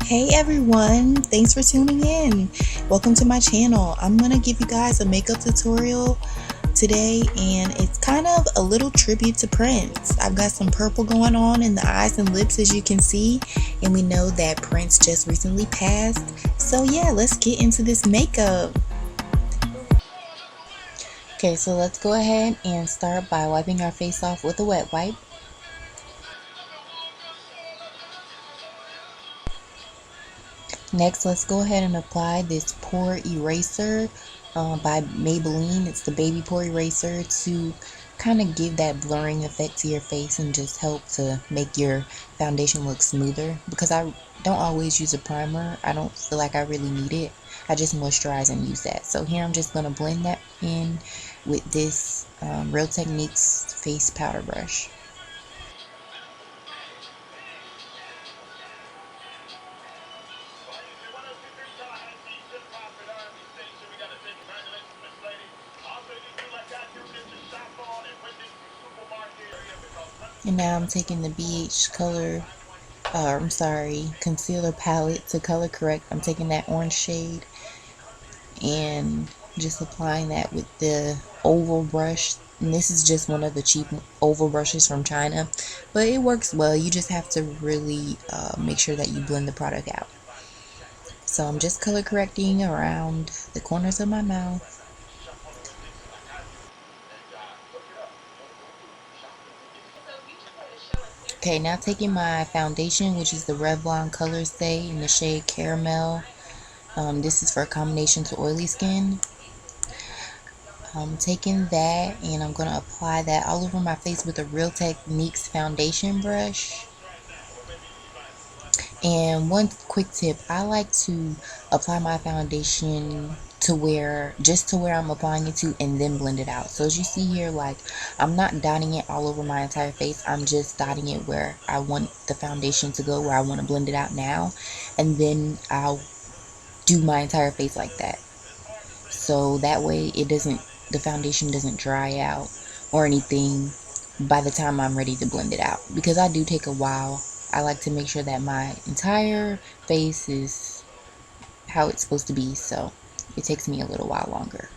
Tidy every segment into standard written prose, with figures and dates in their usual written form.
Hey everyone, thanks for tuning in. Welcome to my channel. I'm gonna give you guys a makeup tutorial today, and it's kind of a little tribute to Prince. I've got some purple going on in the eyes and lips, as you can see, and we know that Prince just recently passed. So yeah, let's get into this makeup. Okay, so let's go ahead and start by wiping our face off with a wet wipe. Next, let's go ahead and apply this pore eraser by Maybelline. It's the baby pore eraser to kind of give that blurring effect to your face and just help to make your foundation look smoother. Because I don't always use a primer, I don't feel like I really need it. I just moisturize and use that. So here I'm just going to blend that in with this Real Techniques face powder brush. And now I'm taking the BH color, concealer palette to color correct. I'm taking that orange shade and just applying that with the oval brush. And this is just one of the cheap oval brushes from China, but it works well. You just have to really make sure that you blend the product out. So I'm just color correcting around the corners of my mouth. Okay, now taking my foundation, which is the Revlon Color Stay in the shade Caramel. This is for a combination to oily skin. I'm taking that and I'm going to apply that all over my face with a Real Techniques foundation brush. And one quick tip, I like to apply my foundation to where I'm applying it to, and then blend it out. So as you see here, like, I'm not dotting it all over my entire face. I'm just dotting it where I want the foundation to go, where I want to blend it out now, and then I'll do my entire face like that. So that way the foundation doesn't dry out or anything by the time I'm ready to blend it out, because I do take a while. I like to make sure that my entire face is how it's supposed to be, so it takes me a little while longer.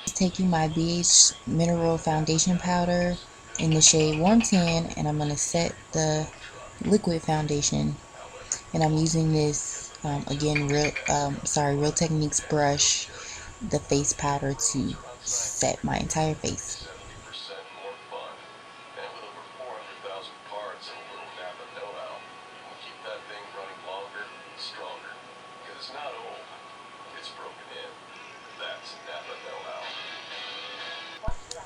Taking my BH Mineral Foundation Powder in the shade Warm Tan, and I'm going to set the liquid foundation, and I'm using this again Real Techniques brush, the face powder, to set my entire face.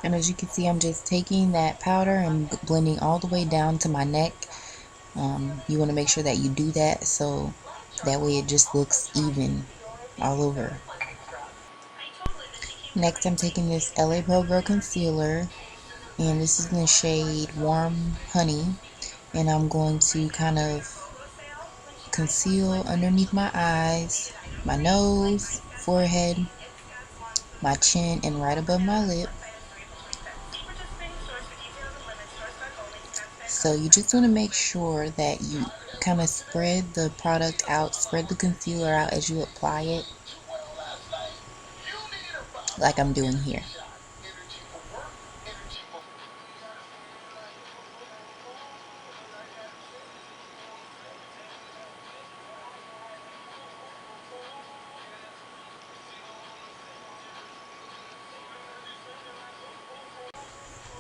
And as you can see, I'm just taking that powder and blending all the way down to my neck. You want to make sure that you do that, so that way it just looks even all over. Next, I'm taking this LA Pro Girl concealer, and this is in the shade Warm Honey, and I'm going to kind of conceal underneath my eyes, my nose, forehead, my chin, and right above my lip. So you just want to make sure that you kind of spread the product out, spread the concealer out as you apply it, like I'm doing here.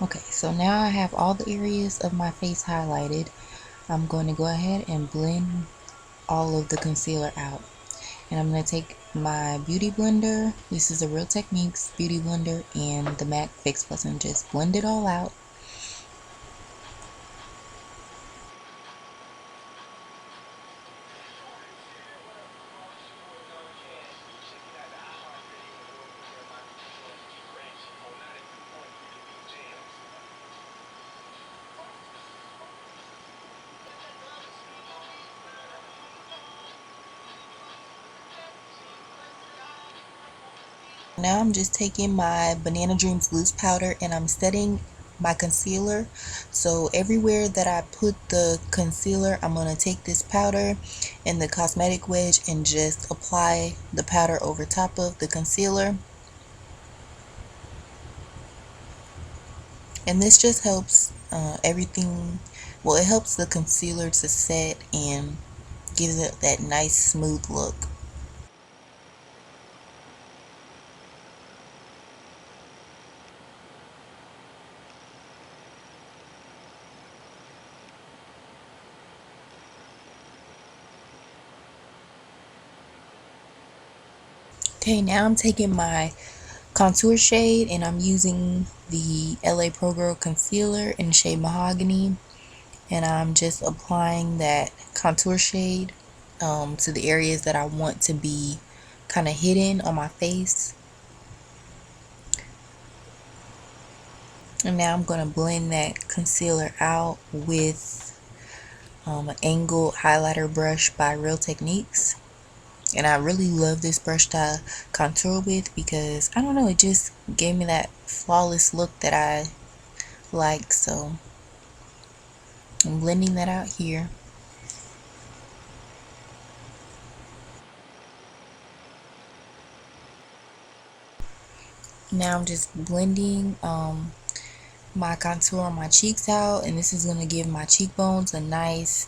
Okay, so now I have all the areas of my face highlighted. I'm going to go ahead and blend all of the concealer out. And I'm going to take my beauty blender. This is a Real Techniques beauty blender and the MAC Fix Plus, and just blend it all out. Now I'm just taking my Banana Dreams loose powder and I'm setting my concealer. So everywhere that I put the concealer, I'm going to take this powder and the cosmetic wedge and just apply the powder over top of the concealer. And this just helps everything, well, it helps the concealer to set and gives it that nice smooth look. Okay, now I'm taking my contour shade and I'm using the LA Pro Girl concealer in the shade Mahogany, and I'm just applying that contour shade to the areas that I want to be kind of hidden on my face. And now I'm going to blend that concealer out with an angled highlighter brush by Real Techniques. And I really love this brush to contour with because, I don't know, it just gave me that flawless look that I like. So I'm blending that out here. Now I'm just blending my contour on my cheeks out, and this is going to give my cheekbones a nice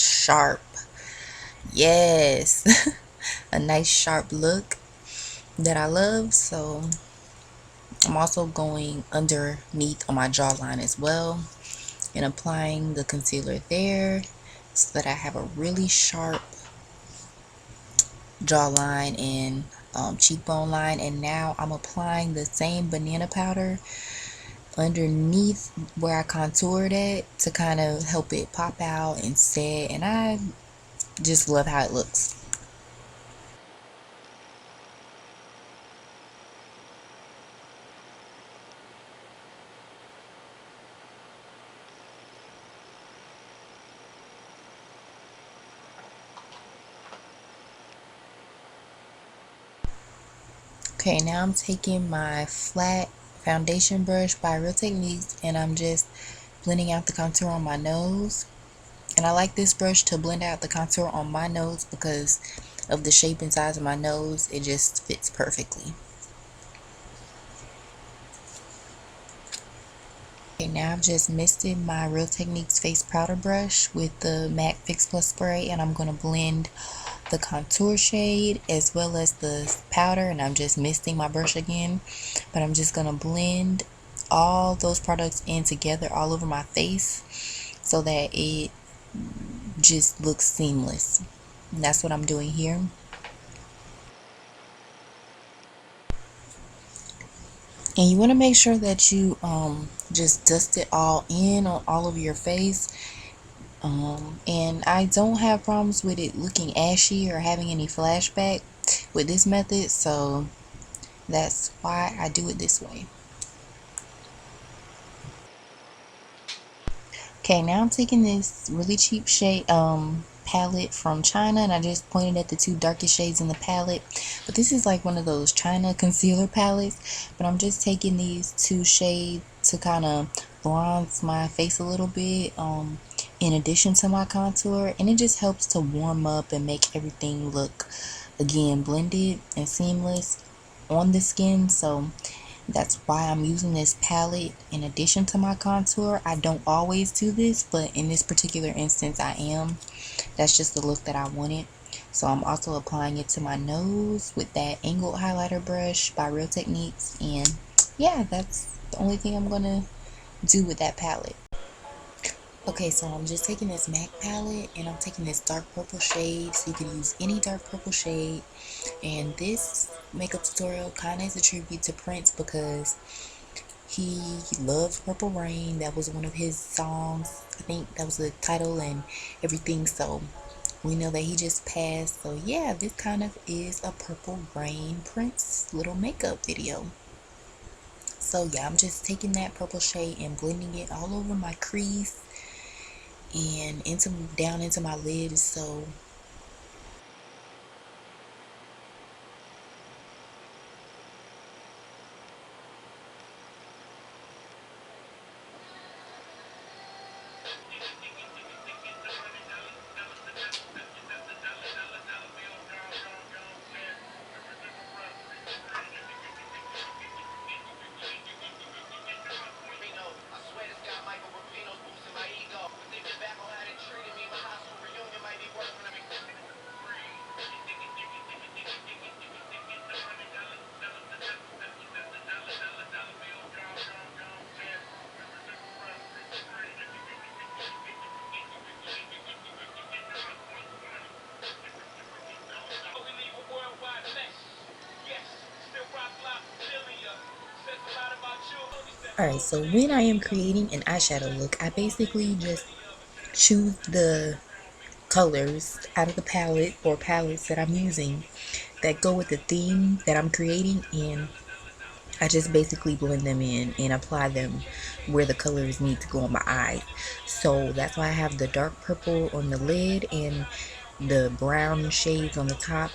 sharp, yes, a nice sharp look that I love. So I'm also going underneath on my jawline as well and applying the concealer there so that I have a really sharp jawline and cheekbone line. And now I'm applying the same banana powder underneath where I contoured it to kind of help it pop out and set, and I just love how it looks. Okay, now I'm taking my flat foundation brush by Real Techniques and I'm just blending out the contour on my nose. And I like this brush to blend out the contour on my nose because of the shape and size of my nose. It just fits perfectly. Okay, now I've just misted my Real Techniques face powder brush with the MAC Fix Plus spray, and I'm going to blend the contour shade as well as the powder, and I'm just misting my brush again, but I'm just going to blend all those products in together all over my face so that it just looks seamless. And that's what I'm doing here. And you want to make sure that you just dust it all in on all of your face. And I don't have problems with it looking ashy or having any flashback with this method, so that's why I do it this way. Okay, now I'm taking this really cheap shade palette from China, and I just pointed at the two darkest shades in the palette. But this is like one of those China concealer palettes, but I'm just taking these two shades to kind of bronze my face a little bit in addition to my contour, and it just helps to warm up and make everything look, again, blended and seamless on the skin. So that's why I'm using this palette in addition to my contour. I don't always do this, but in this particular instance I am. That's just the look that I wanted. So I'm also applying it to my nose with that angled highlighter brush by Real Techniques. And yeah, that's the only thing I'm gonna do with that palette. Okay, so I'm just taking this MAC palette and I'm taking this dark purple shade, so you can use any dark purple shade. And this makeup tutorial kind of is a tribute to Prince because he loved Purple Rain. That was one of his songs. I think that was the title and everything. So we know that he just passed. So yeah, this kind of is a Purple Rain Prince little makeup video. So yeah, I'm just taking that purple shade and blending it all over my crease and down into my lids. So Alright, so when I am creating an eyeshadow look, I basically just choose the colors out of the palette or palettes that I'm using that go with the theme that I'm creating, and I just basically blend them in and apply them where the colors need to go on my eyes. So that's why I have the dark purple on the lid and the brown shades on the top,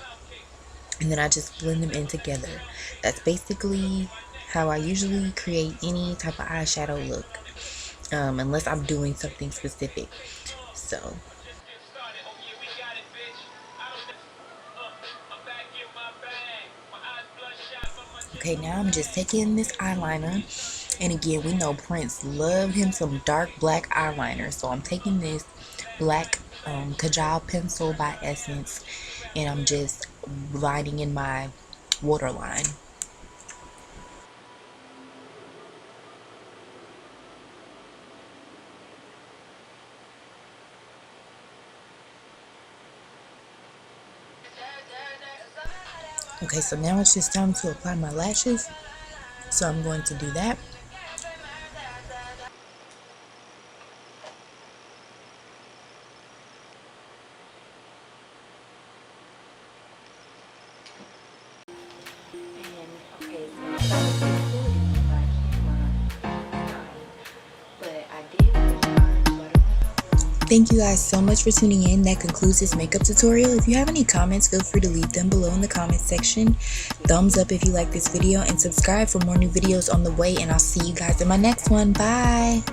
and then I just blend them in together. That's basically how I usually create any type of eyeshadow look, unless I'm doing something specific. So okay, now I'm just taking this eyeliner, and again, we know Prince loved him some dark black eyeliner, so I'm taking this black Kajal pencil by Essence, and I'm just lining in my waterline. Okay, so now it's just time to apply my lashes, so I'm going to do that. Thank you guys so much for tuning in. That concludes this makeup tutorial. If you have any comments, feel free to leave them below in the comment section. Thumbs up if you like this video, and subscribe for more new videos on the way, and I'll see you guys in my next one. Bye!